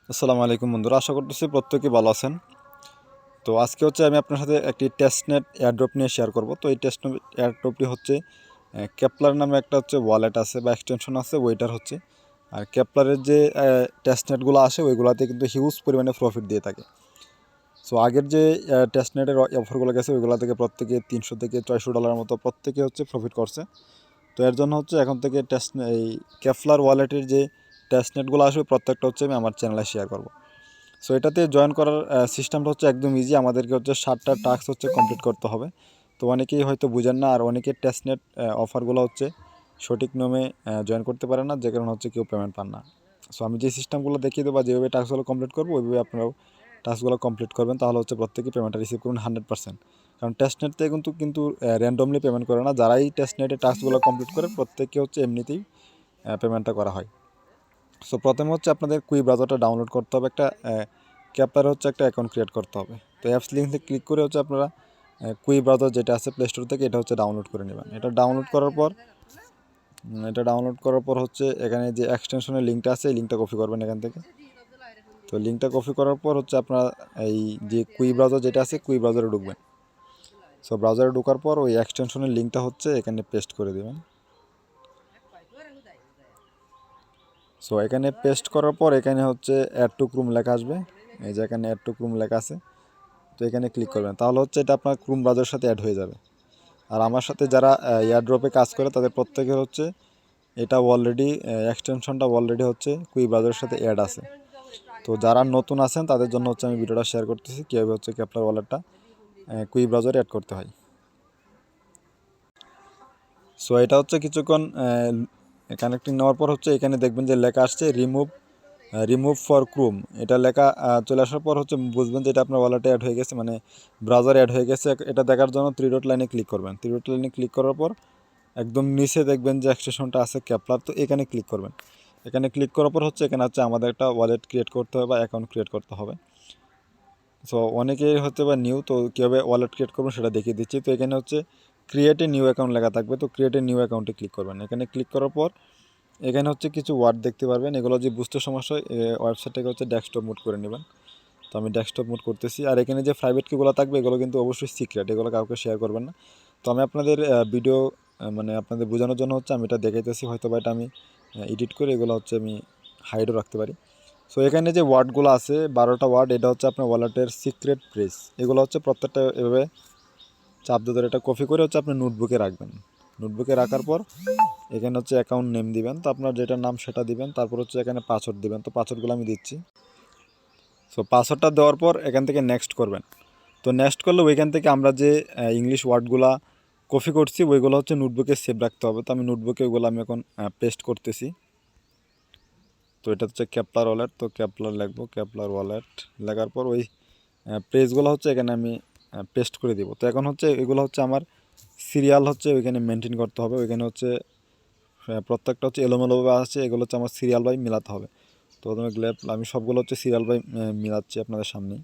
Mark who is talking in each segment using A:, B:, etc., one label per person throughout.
A: আসসালামু আলাইকুম বন্ধুরা, আশা করতেছি প্রত্যেকেই ভালো আছেন। তো আজকে হচ্ছে আমি আপনার সাথে একটি টেস্টনেট এয়ারড্রপ নিয়ে শেয়ার করব। তো এই টেস্টনেট এয়ারড্রপটি হচ্ছে কেপলার নামে একটা হচ্ছে ওয়ালেট আছে বা এক্সটেনশন আছে, ওইটার হচ্ছে। আর কেপলারের যে টেস্টনেটগুলো আসে ওইগুলোতে কিন্তু হিউজ পরিমাণে প্রফিট দিয়ে থাকে। সো আগের যে টেস্টনেটের অফারগুলো গেছে ওইগুলো থেকে প্রত্যেকে $300 থেকে $600 মতো প্রত্যেকে হচ্ছে প্রফিট করছে। তো এর জন্য হচ্ছে এখন থেকে এই কেপলার ওয়ালেটের যে টেস্টনেটগুলো আসবে প্রত্যেকটা হচ্ছে আমি আমার চ্যানেলে শেয়ার করব। সো এটাতে জয়েন করার সিস্টেমটা হচ্ছে একদম ইজি। আমাদেরকে হচ্ছে 7টা টাস্ক হচ্ছে কমপ্লিট করতে হবে। তো অনেকেই হয়তো বুঝেন না, আর অনেকের টেস্টনেট অফারগুলো হচ্ছে সঠিক নিয়মে জয়েন করতে পারে না, যে কারণে হচ্ছে কেউ পেমেন্ট পান না। সো আমি যে সিস্টেমগুলো দেখিয়ে দেবো বা যেভাবে টাস্কগুলো কমপ্লিট করবো ওইভাবে আপনারাও টাস্কগুলো কমপ্লিট করবেন, তাহলে হচ্ছে প্রত্যেকেই পেমেন্টটা রিসিভ করুন 100%। কারণ টেস্টনেট থেকে কিন্তু র্যান্ডমলি পেমেন্ট করে না, যারাই টেস্টনেটে টাস্কগুলো কমপ্লিট করে প্রত্যেকে হচ্ছে এমনিতেই পেমেন্টটা করা হয়। সো প্রথমে হচ্ছে আপনাদের কুই ব্রাউজারটা ডাউনলোড করতে হবে, একটা ক্যাপলার হচ্ছে একটা অ্যাকাউন্ট ক্রিয়েট করতে হবে। তো অ্যাপস লিঙ্কে ক্লিক করে হচ্ছে আপনারা কুই ব্রাউজার যেটা আছে প্লে স্টোর থেকে এটা হচ্ছে ডাউনলোড করে নেবেন। এটা ডাউনলোড করার পর হচ্ছে এখানে যে এক্সটেনশনের লিঙ্কটা আছে এই লিঙ্কটা কপি করবেন এখান থেকে। তো লিঙ্কটা কপি করার পর হচ্ছে আপনারা এই যে কুই ব্রাউজার যেটা আছে কুই ব্রাউজারে ঢুকবেন। সো ব্রাউজারে ঢোকার পর ওই এক্সটেনশনের লিঙ্কটা হচ্ছে এখানে পেস্ট করে দেবেন। সো এখানে পেস্ট করার পর এখানে হচ্ছে অ্যাড টু ক্রোম লেখা আসবে। এই যে এখানে অ্যাড টু ক্রোম লেখা আছে, তো এখানে ক্লিক করবেন, তাহলে হচ্ছে এটা আপনার ক্রোম ব্রাউজারের সাথে অ্যাড হয়ে যাবে। আর আমার সাথে যারা এয়ারড্রপে কাজ করে তাদের প্রত্যেকের হচ্ছে এটা অলরেডি এক্সটেনশনটা অলরেডি হচ্ছে কুই ব্রাউজারের সাথে অ্যাড আছে। তো যারা নতুন আছেন তাদের জন্য হচ্ছে আমি ভিডিওটা শেয়ার করতেছি কীভাবে হচ্ছে কেপলার ওয়ালেটটা কুই ব্রাউজারে অ্যাড করতে হয়। সো এটা হচ্ছে কিছুক্ষণ কানেক্টিং নেওয়ার পর হচ্ছে এখানে দেখবেন যে লেখা আসছে রিমুভ ফর ক্রোম। এটা লেখা চলে আসার পর হচ্ছে বুঝবেন যে এটা আপনার ওয়ালেটে অ্যাড হয়ে গেছে, মানে ব্রাউজারে অ্যাড হয়ে গেছে। এটা দেখার জন্য 3 ডট লাইনে ক্লিক করবেন। 3 ডট লাইনে ক্লিক করার পর একদম নিচে দেখবেন যে এক্সটেনশনটা আছে কেপলার, তো এখানে ক্লিক করবেন। এখানে ক্লিক করার পর হচ্ছে এখানে হচ্ছে আমাদের একটা ওয়ালেট ক্রিয়েট করতে হবে বা অ্যাকাউন্ট ক্রিয়েট করতে হবে। সো অনেকেই হচ্ছে বা নিউ, তো কীভাবে ওয়ালেট ক্রিয়েট করবেন সেটা দেখিয়ে দিচ্ছি। তো এখানে হচ্ছে ক্রিয়েট এ নিউ অ্যাকাউন্ট লেখা থাকবে, তো ক্রিয়েট এ নিউ অ্যাকাউন্টে ক্লিক করবেন। এখানে ক্লিক করার পর এখানে হচ্ছে কিছু ওয়ার্ড দেখতে পারবেন, এগুলো যে বুঝতে সমস্যা হয় ওয়েবসাইটটাকে হচ্ছে ডেস্কটপ মোড করে নেবেন। তো আমি ডেস্কটপ মোড করতেছি। আর এখানে যে প্রাইভেট কিগুলো থাকবে এগুলো কিন্তু অবশ্যই সিক্রেট, এগুলো কাউকে শেয়ার করবেন না। তো আমি আপনাদের ভিডিও মানে আপনাদের বোঝানোর জন্য হচ্ছে আমি এটা দেখাইতেছি, হয়তো বা এটা আমি এডিট করে এগুলো হচ্ছে আমি হাইডও রাখতে পারি। সো এখানে যে ওয়ার্ডগুলো আছে 12টা ওয়ার্ড, এটা হচ্ছে আপনার ওয়ালেটের সিক্রেট প্রেস। এগুলো হচ্ছে প্রত্যেকটা এভাবে চাপ দিয়ে ধরে এটা কপি করে হচ্ছে আপনি নোটবুকে রাখবেন। নোটবুকে রাখার পর এখানে হচ্ছে অ্যাকাউন্ট নেম দিবেন, তো আপনার যেটা নাম সেটা দিবেন। তারপর হচ্ছে এখানে পাসওয়ার্ড দিবেন, তো পাসওয়ার্ডগুলো আমি দিচ্ছি। সো পাসওয়ার্ডটা দেওয়ার পর এখান থেকে নেক্সট করবেন। তো নেক্সট করলে ওইখান থেকে আমরা যে ইংলিশ ওয়ার্ডগুলো কপি করছি ওইগুলো হচ্ছে নোটবুকে সেভ রাখতে হবে। তো আমি নোটবুকে ওইগুলো আমি এখন পেস্ট করতেছি। তো এটা হচ্ছে কেপলার ওয়ালেট, তো কেপলার লিখবো, কেপলার ওয়ালেট লেখার পর ওই পেজগুলো হচ্ছে এখানে আমি পেস্ট করে দিব। তো এখন হচ্ছে এগুলো হচ্ছে আমার সিরিয়াল হচ্ছে ওইখানে মেনটেন করতে হবে। ওইখানে হচ্ছে প্রত্যেকটা হচ্ছে এলোমেলোভাবে আছে, এগুলো হচ্ছে আমার সিরিয়াল বাই মিলাতে হবে। তো প্রথমে আমি সবগুলো হচ্ছে সিরিয়াল বাই মিলাচ্ছি আপনাদের সামনে।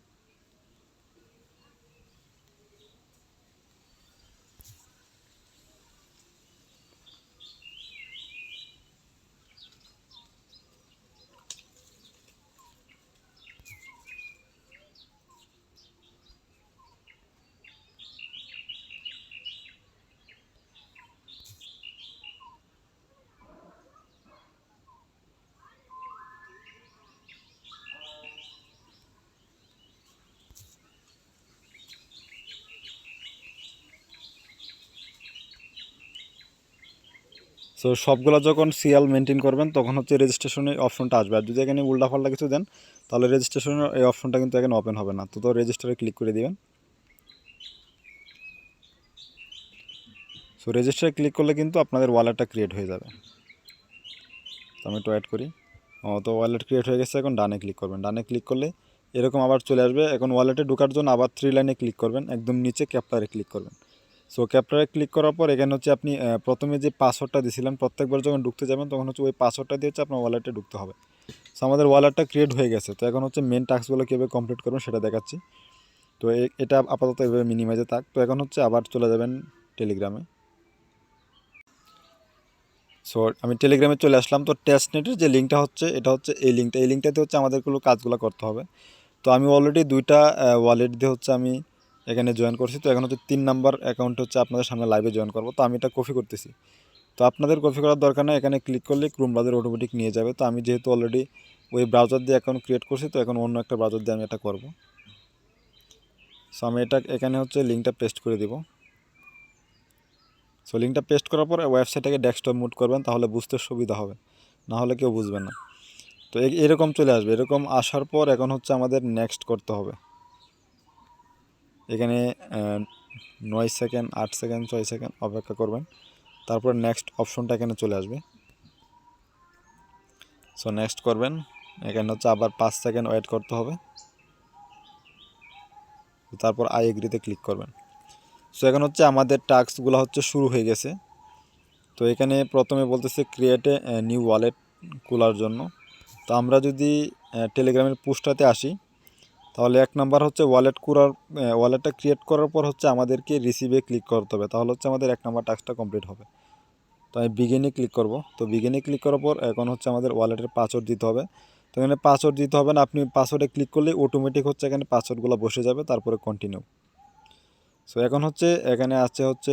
A: সো সবগুলো যখন সিরিয়াল মেনটেন করবেন তখন হচ্ছে রেজিস্ট্রেশনের অপশনটা আসবে। আর যদি এখানে উল্টাপাল্টা কিছু দেন তাহলে রেজিস্ট্রেশনের এই অপশনটা কিন্তু এখানে ওপেন হবে না। তো রেজিস্টারে ক্লিক করে দিবেন। সো রেজিস্টারে ক্লিক করলে কিন্তু আপনাদের ওয়ালেটটা ক্রিয়েট হয়ে যাবে। তো আমি একটু অ্যাড করি। তো ওয়ালেট ক্রিয়েট হয়ে গেছে। এখন ডানে ক্লিক করবেন। ডানে ক্লিক করলে এরকম আবার চলে আসবে। এখন ওয়ালেটে ঢোকার জন্য আবার 3 লাইনে ক্লিক করবেন, একদম নিচে ক্যাপচারে ক্লিক করবেন। সো ক্যাপচারে ক্লিক করার পর এখানে হচ্ছে আপনি প্রথমে যে পাসওয়ার্ডটা দিয়েছিলেন প্রত্যেকবার যখন ঢুকতে যাবেন তখন হচ্ছে ওই পাসওয়ার্ডটা দিয়ে হচ্ছে আপনার ওয়ালেটে ঢুকতে হবে। সো আমাদের ওয়ালেটটা ক্রিয়েট হয়ে গেছে। তো এখন হচ্ছে মেন টাস্কগুলো কীভাবে কমপ্লিট করবেন সেটা দেখাচ্ছি। তো এটা আপাতত এভাবে মিনিমাইজে থাক। তো এখন হচ্ছে আবার চলে যাবেন টেলিগ্রামে। সো আমি টেলিগ্রামে চলে আসলাম। তো টেস্টনেটের যে লিঙ্কটা হচ্ছে এটা হচ্ছে এই লিঙ্কটাতে হচ্ছে আমাদেরগুলো কাজগুলো করতে হবে। তো আমি অলরেডি 2টা ওয়ালেট দিয়ে হচ্ছে আমি এখানে জয়েন করছি। তো এখন হচ্ছে 3 নাম্বার অ্যাকাউন্ট হচ্ছে আপনাদের সামনে লাইভে জয়েন করব। তো আমি এটা কপি করতেছি। তো আপনাদের কপি করার দরকার নেই, এখানে ক্লিক করলে ক্রোম ব্রাউজার অটোমেটিক নিয়ে যাবে। তো আমি যেহেতু অলরেডি ওই ব্রাউজার দিয়ে অ্যাকাউন্ট ক্রিয়েট করছি, তো এখন অন্য একটা ব্রাউজার দিয়ে আমি এটা করব। সো আমি এটা এখানে হচ্ছে লিঙ্কটা পেস্ট করে দিব। সো লিঙ্কটা পেস্ট করার পর ওয়েবসাইটটাকে ডেস্কটপ মুড করবেন, তাহলে বুঝতে সুবিধা হবে, না হলে কেউ বুঝবে না। তো এরকম চলে আসবে। এরকম আসার পর এখন হচ্ছে আমাদের নেক্সট করতে হবে। এখানে 9 সেকেন্ড, 8 সেকেন্ড, 6 সেকেন্ড অপেক্ষা করবেন, তারপর নেক্সট অপশনটা এখানে চলে আসবে। সো নেক্সট করবেন, এখানে হচ্ছে আবার 5 সেকেন্ড ওয়েট করতে হবে, তারপর আই এগ্রিতে ক্লিক করবেন। সো এখন হচ্ছে আমাদের টাস্কগুলো হচ্ছে শুরু হয়ে গেছে। তো এখানে প্রথমে বলতেছে ক্রিয়েট এ নিউ ওয়ালেট খোলার জন্য। তো আমরা যদি টেলিগ্রামের পোস্টটাতে আসি, তাহলে 1 নাম্বার হচ্ছে ওয়ালেটটা ক্রিয়েট করার পর হচ্ছে আমাদেরকে রিসিভে ক্লিক করতে হবে, তাহলে হচ্ছে আমাদের 1 নাম্বার টাস্কটা কমপ্লিট হবে। তো আমি বিগিনে ক্লিক করব। তো বিগিনে ক্লিক করার পর এখন হচ্ছে আমাদের ওয়ালেটের পাসওয়ার্ড দিতে হবে। তো এখানে পাসওয়ার্ড দিতে হবে না, আপনি পাসওয়ার্ডে ক্লিক করলে অটোমেটিক হচ্ছে এখানে পাসওয়ার্ডগুলো বসে যাবে, তারপরে কন্টিনিউ। সো এখন হচ্ছে এখানে আছে হচ্ছে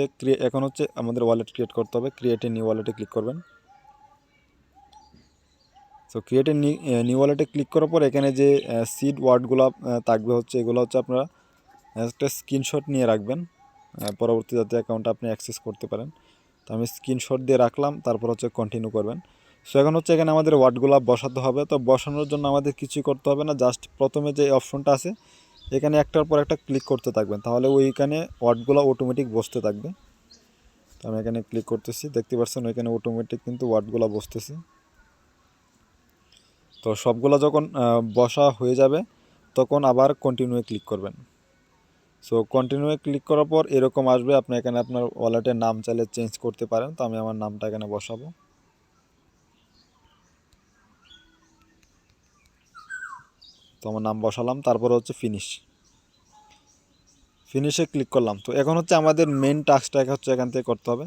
A: এখন হচ্ছে আমাদের ওয়ালেট ক্রিয়েট করতে হবে। ক্রিয়েট এ নিউ ওয়ালেটে ক্লিক করবেন। সো ক্রিয়েট এ নিউ ওয়ালেটে ক্লিক করার পর এখানে যে সিড ওয়ার্ডগুলো থাকবে হচ্ছে এগুলো হচ্ছে আপনারা একটা স্ক্রিনশট নিয়ে রাখবেন, পরবর্তী যাতে অ্যাকাউন্টটা আপনি অ্যাক্সেস করতে পারেন। তো আমি স্ক্রিনশট দিয়ে রাখলাম, তারপর হচ্ছে কন্টিনিউ করবেন। সো এখন হচ্ছে এখানে আমাদের ওয়ার্ডগুলো বসাতে হবে। তো বসানোর জন্য আমাদের কিছুই করতে হবে না, জাস্ট প্রথমে যে অপশনটা আছে এখানে একটার পর একটা ক্লিক করতে থাকবেন, তাহলে ওইখানে ওয়ার্ডগুলো অটোমেটিক বসতে থাকবে। তো আমি এখানে ক্লিক করতেছি, দেখতে পাচ্ছেন ওইখানে অটোমেটিক কিন্তু ওয়ার্ডগুলো বসতেছে। তো সবগুলো যখন বসা হয়ে যাবে তখন আবার কন্টিনিউয়ে ক্লিক করবেন। সো কন্টিনিউয়ে ক্লিক করার পর এরকম আসবে, আপনি এখানে আপনার ওয়ালেটের নাম চাইলে চেঞ্জ করতে পারেন। তো আমি আমার নামটা এখানে বসাবো। তো আমার নাম বসালাম, তারপরে হচ্ছে ফিনিশে ক্লিক করলাম। তো এখন হচ্ছে আমাদের মেন টাস্কটা হচ্ছে এখান থেকে করতে হবে।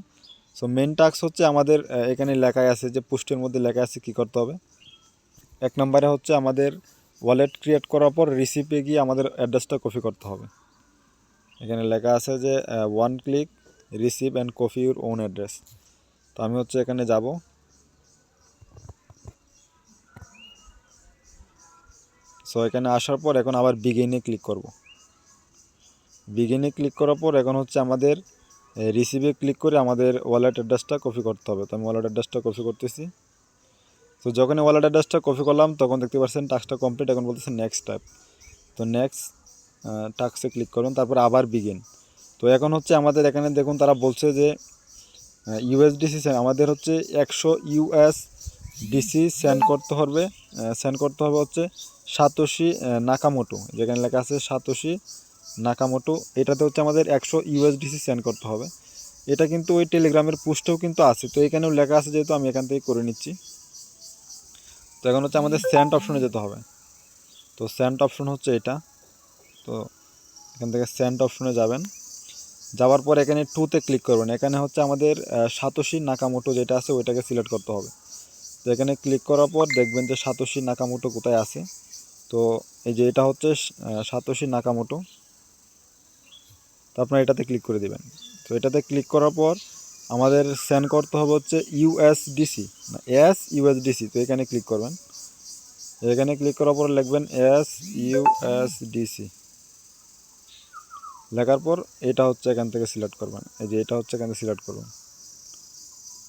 A: সো মেন টাস্ক হচ্ছে আমাদের এখানে লেখাই আছে যে পোস্টের মধ্যে লেখা আছে কী করতে হবে। 1 নম্বরে হচ্ছে আমাদের ওয়ালেট ক্রিয়েট করার পর রিসিপে গিয়ে আমাদের অ্যাড্রেসটা কপি করতে হবে। এখানে লেখা আছে যে 1 click receive and copy your own address. তো আমি হচ্ছে এখানে যাব। সো এখানে আসার পর এখন আবার বিগিনে ক্লিক করব। বিগিনে ক্লিক করার পর এখন হচ্ছে আমাদের রিসিভে ক্লিক করে আমাদের ওয়ালেট অ্যাড্রেসটা কপি করতে হবে। তো আমি ওয়ালেট অ্যাড্রেসটা কপি করতেছি। তো যখনই ওয়ালেট অ্যাড্রেসটা কপি করলাম তখন দেখতে পাচ্ছেন টাস্কটা কমপ্লিট। এখন বলতেছে নেক্সট টাইপ। তো নেক্সট টাস্কে ক্লিক করুন, তারপর আবার বিগিন। তো এখন হচ্ছে আমাদের এখানে দেখুন তারা বলছে যে ইউএসডিসি আমাদের হচ্ছে 100 ইউএসডিসি সেন্ড করতে হবে হচ্ছে সাতোশি নাকামোটো, যেখানে লেখা আছে সাতোশি নাকামোটো। এটাতে হচ্ছে আমাদের 100 ইউএসডিসি সেন্ড করতে হবে। এটা কিন্তু ওই টেলিগ্রামের পোস্টেও কিন্তু আছে, তো এখানেও লেখা আছে, যেহেতু আমি এখান থেকে করে নিচ্ছি। তো এখন হচ্ছে আমাদের সেন্ড অপশনে যেতে হবে। তো সেন্ড অপশন হচ্ছে এটা। তো এখান থেকে সেন্ড অপশনে যাবেন, যাওয়ার পর এখানে টুতে ক্লিক করবেন। এখানে হচ্ছে আমাদের সাতোশি নাকামোটো যেটা আছে ওইটাকে সিলেক্ট করতে হবে। তো এখানে ক্লিক করার পর দেখবেন যে সাতোশি নাকামোটো কোথায় আছে। তো এই যে এটা হচ্ছে সাতোশি নাকামোটো। তো আপনারা এটাতে ক্লিক করে দেবেন। তো এটাতে ক্লিক করার পর আমাদের সেন্ড করতে হবে হচ্ছে ইউএসডিসি না ইউএসডিসি। তো এখানে ক্লিক করবেন। এখানে ক্লিক করার পর লিখবেন ইউএসডিসি। লেখার পর এটা হচ্ছে এখান থেকে সিলেক্ট করবেন। এই যে এটা হচ্ছে এখান থেকে সিলেক্ট করবেন।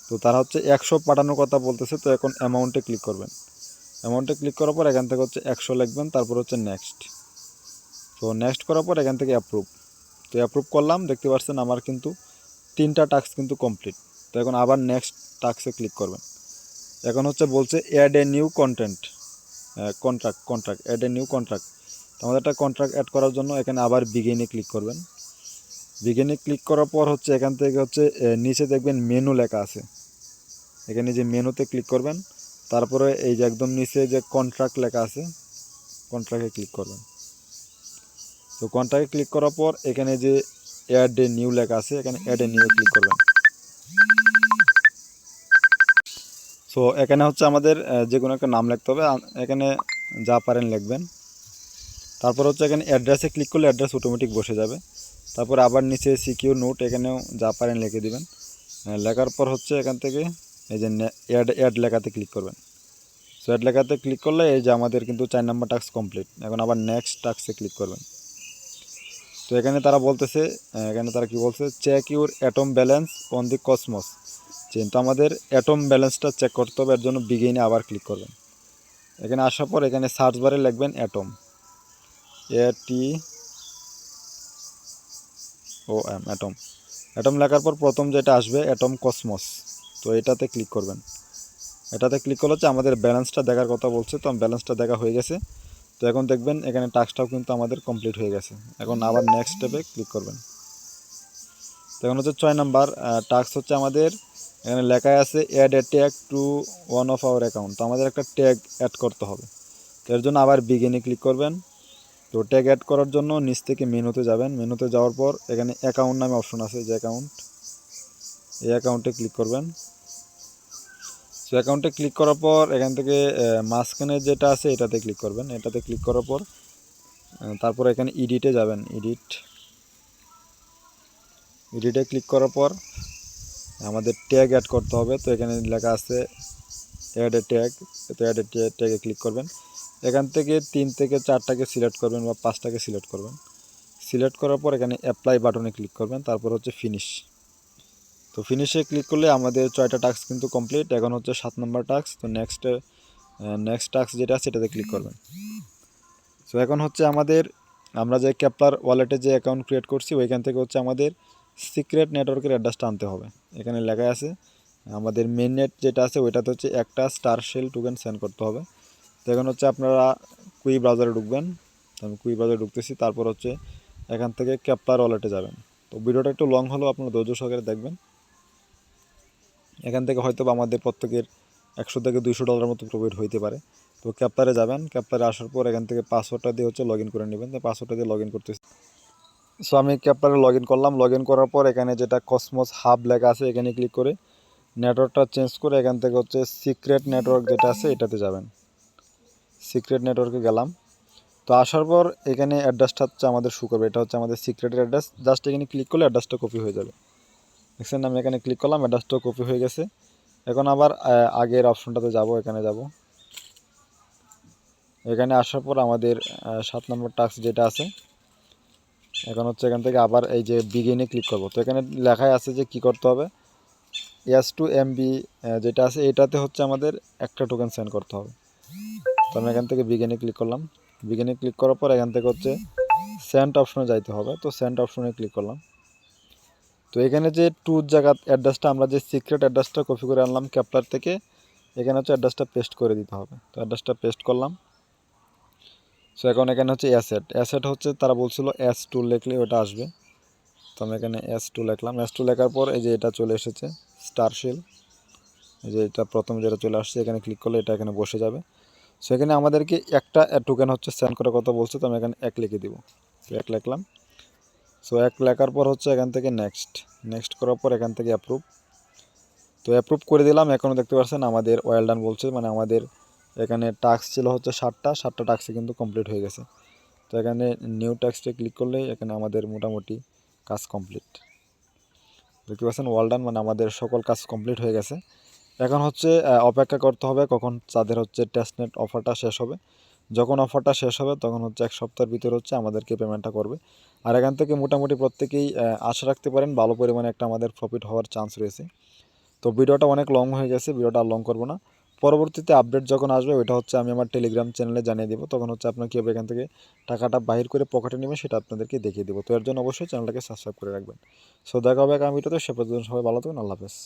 A: তো তারা হচ্ছে 100 পাঠানোর কথা বলতেছে। তো এখন অ্যামাউন্টে ক্লিক করবেন। অ্যামাউন্টে ক্লিক করার পর এখান থেকে হচ্ছে 100 লিখবেন, তারপর হচ্ছে নেক্সট। তো নেক্সট করার পর এখান থেকে অ্যাপ্রুভ। তো অ্যাপ্রুভ করলাম, দেখতে পাচ্ছেন আমার কিন্তু 3টা টাস্ক কিন্তু কমপ্লিট। তো এখন আবার নেক্সট টাস্কে ক্লিক করবেন। এখন হচ্ছে বলছে add a new contract add a new contract. তো আমাদের একটা কন্ট্রাক্ট অ্যাড করার জন্য এখানে আবার বিগিনে ক্লিক করবেন। বিগিনে ক্লিক করার পর হচ্ছে এখান থেকে হচ্ছে নিচে দেখবেন মেনু লেখা আছে। এখানে যে মেনুতে ক্লিক করবেন, তারপরে এই যে একদম নিচে যে কন্ট্রাক্ট লেখা আছে কন্ট্রাক্টে ক্লিক করবেন। তো কন্ট্রাক্টে ক্লিক করার পর এখানে যে অ্যাড এ নিউ লেখা আছে, এখানে অ্যাড এ নিউ ক্লিক করবেন। সো এখানে হচ্ছে আমাদের যে কোনো একটা নাম লিখতে হবে, এখানে যা পারেন লিখবেন। তারপর হচ্ছে এখানে অ্যাড্রেসে ক্লিক করলে অ্যাড্রেস অটোমেটিক বসে যাবে। তারপর আবার নিচে সিকিউর নোট, এখানেও যা পারেন লিখে দিবেন। লেখার পর হচ্ছে এখান থেকে এই যে অ্যাড লেখাতে ক্লিক করবেন। সো অ্যাড লেখাতে ক্লিক করলে এই যে আমাদের কিন্তু 4 নম্বর টাস্ক কমপ্লিট। এখন আবার নেক্সট টাস্কে ক্লিক করবেন। তো এখানে তারা বলতেছে, এখানে তারা কি বলছে, check your atom balance on the Cosmos chain. তো আমাদের অ্যাটম ব্যালেন্সটা চেক করতে হবে, এর জন্য বিগিনে আবার ক্লিক করবেন। এখানে আসার পর এখানে সার্চ বারে লিখবেন অ্যাটম, ATOM অ্যাটম। অ্যাটম লেখার পর প্রথম যেটা আসবে অ্যাটম কসমস, তো এটাতে ক্লিক করবেন। এটাতে ক্লিক করলে হচ্ছে আমাদের ব্যালেন্সটা দেখার কথা বলছে, তো ব্যালেন্সটা দেখা হয়ে গেছে। তো এখন দেখবেন এখানে টাস্কটাও কিন্তু আমাদের কমপ্লিট হয়ে গেছে। এখন আবার নেক্সট স্টেপে ক্লিক করবেন। তো এখন হচ্ছে 6 নাম্বার টাস্ক হচ্ছে আমাদের এখানে লেখায় আছে add a tag to one of our account. তো আমাদের একটা ট্যাগ অ্যাড করতে হবে, তো এর জন্য আবার বিগিনে ক্লিক করবেন। তো ট্যাগ অ্যাড করার জন্য নিচ থেকে মেনুতে যাবেন। মেনুতে যাওয়ার পর এখানে অ্যাকাউন্ট নামে অপশন আছে, যে অ্যাকাউন্ট, এই অ্যাকাউন্টে ক্লিক করবেন। সো অ্যাকাউন্টে ক্লিক করার পর এখান থেকে মাঝখানে যেটা আছে এটাতে ক্লিক করবেন। এটাতে ক্লিক করার পর তারপর এখানে এডিটে যাবেন। এডিটে ক্লিক করার পর আমাদের ট্যাগ অ্যাড করতে হবে। তো এখানে লেখা আছে অ্যাড এ ট্যাগ, তো অ্যাড এ ট্যাগে ক্লিক করবেন। এখান থেকে 3 থেকে 4টাকে সিলেক্ট করবেন বা 5টাকে সিলেক্ট করবেন। সিলেক্ট করার পর এখানে অ্যাপ্লাই বাটনে ক্লিক করবেন, তারপর হচ্ছে ফিনিশ। তো ফিনিশে ক্লিক করলে আমাদের 6টা টাস্ক কিন্তু কমপ্লিট। এখন হচ্ছে 7 নম্বর টাস্ক। তো নেক্সট টাস্ক যেটা আছে এটাতে ক্লিক করবেন। সো এখন হচ্ছে আমাদের আমরা যে কেপলার ওয়ালেটে যে অ্যাকাউন্ট ক্রিয়েট করছি ওইখান থেকে হচ্ছে আমাদের সিক্রেট নেটওয়ার্কের অ্যাড্রেসটা আনতে হবে। এখানে লেখা আছে আমাদের মেন নেট যেটা আছে ওইটাতে হচ্ছে একটা StarShell টোকেন সেন্ড করতে হবে। তো এখন হচ্ছে আপনারা কুই ব্রাউজারে ঢুকবেন। তো আমি কুই ব্রাউজারে ঢুকতেছি। তারপর হচ্ছে এখান থেকে কেপলার ওয়ালেটে যাবেন। তো ভিডিওটা একটু লং হলেও আপনারা ধৈর্য সহকারে দেখবেন। এখান থেকে হয়তো আমাদের প্রত্যেকের $100 থেকে $200 মতো প্রফিট হইতে পারে। তো ক্যাপলারে যাবেন। ক্যাপলারে আসার পর এখান থেকে পাসওয়ার্ডটা দিয়ে হচ্ছে লগ ইন করে নেবেন। তো পাসওয়ার্ডটা দিয়ে লগ ইন করতেছি। সো আমি ক্যাপলারে লগ ইন করলাম। লগ ইন করার পর এখানে যেটা কসমস হাব লেখা আছে এখানে ক্লিক করে নেটওয়ার্কটা চেঞ্জ করে এখান থেকে হচ্ছে সিক্রেট নেটওয়ার্ক যেটা আছে এটাতে যাবেন। সিক্রেট নেটওয়ার্কে গেলাম। তো আসার পর এখানে অ্যাড্রেসটা হচ্ছে আমাদের শো করবে, এটা হচ্ছে আমাদের সিক্রেটের অ্যাড্রেস। জাস্ট এখানে ক্লিক করলে অ্যাড্রেসটা কপি হয়ে যাবে। দেখছেন আমি এখানে ক্লিক করলাম, অ্যাড্রেসটাও কপি হয়ে গেছে। এখন আবার আগের অপশনটাতে যাব, এখানে যাব। এখানে আসার পর আমাদের 7 নম্বর টাস্ক যেটা আছে, এখন হচ্ছে এখান থেকে আবার এই যে বিগিনে ক্লিক করব। তো এখানে লেখাই আছে যে কি করতে হবে, S2MB যেটা আছে এটাতে হচ্ছে আমাদের একটা টোকেন সেন্ড করতে হবে। তো আমি এখান থেকে বিগিনে ক্লিক করলাম। বিগিনে ক্লিক করার পর এখান থেকে হচ্ছে সেন্ড অপশনে যাইতে হবে। তো সেন্ড অপশনে ক্লিক করলাম। তো এখানে যে টু জায়গা অ্যাড্রেসটা আমরা যে সিক্রেট অ্যাড্রেসটা কপি করে আনলাম ক্যাপলার থেকে, এখানে হচ্ছে অ্যাড্রেসটা পেস্ট করে দিতে হবে। তো অ্যাড্রেসটা পেস্ট করলাম। সো এখন এখানে হচ্ছে অ্যাসেট হচ্ছে তারা বলছিল S2 লিখলে ওটা আসবে। তো আমি এখানে S2 লিখলাম। S2 লেখার পর এই যে এটা চলে এসেছে StarShell, এই যে এটা প্রথম যেটা চলে আসছে এখানে ক্লিক করলে এটা এখানে বসে যাবে। সো এখানে আমাদেরকে একটা টোকেন হচ্ছে সেন্ড করার কথা বলছে, তো আমি এখানে 1 লিখে দিব। তো 1 লিখলাম। সো 1 লেখার পর হচ্ছে এখান থেকে নেক্সট করার পর এখান থেকে অ্যাপ্রুভ। তো অ্যাপ্রুভ করে দিলাম। এখনও দেখতে পাচ্ছেন আমাদের ওয়েল ডান বলছে, মানে আমাদের এখানে টাস্ক ছিল হচ্ছে 7টা টাস্কই কিন্তু কমপ্লিট হয়ে গেছে। তো এখানে নিউ টাস্কে ক্লিক করলেই এখানে আমাদের মোটামুটি কাজ কমপ্লিট। দেখতে পাচ্ছেন ওয়েল ডান, মানে আমাদের সকল কাজ কমপ্লিট হয়ে গেছে। এখন হচ্ছে অপেক্ষা করতে হবে কখন তাদের হচ্ছে টেস্টনেট অফারটা শেষ হবে। যখন অফারটা শেষ হবে তখন হচ্ছে 1 সপ্তাহের ভিতরে হচ্ছে আমাদেরকে পেমেন্টটা করবে। আর এখান থেকে মোটামুটি প্রত্যেকেই আশা রাখতে পারেন ভালো পরিমাণে একটা আমাদের প্রফিট হওয়ার চান্স রয়েছে। তো ভিডিওটা অনেক লং হয়ে গেছে, ভিডিওটা আর লং করবো না। পরবর্তীতে আপডেট যখন আসবে ওইটা হচ্ছে আমি আমার টেলিগ্রাম চ্যানেলে জানিয়ে দেবো। তখন হচ্ছে আপনার কীভাবে এখান থেকে টাকাটা বাহির করে পকেটে নেবেন সেটা আপনাদেরকে দেখিয়ে দেবো। তো এর জন্য অবশ্যই চ্যানেলটাকে সাবস্ক্রাইব করে রাখবেন। সো দেখা হবে আগামী ভিডিওতে। সে পর্যন্ত সবাই ভালো থাকুন। আল্লাহ হাফেজ।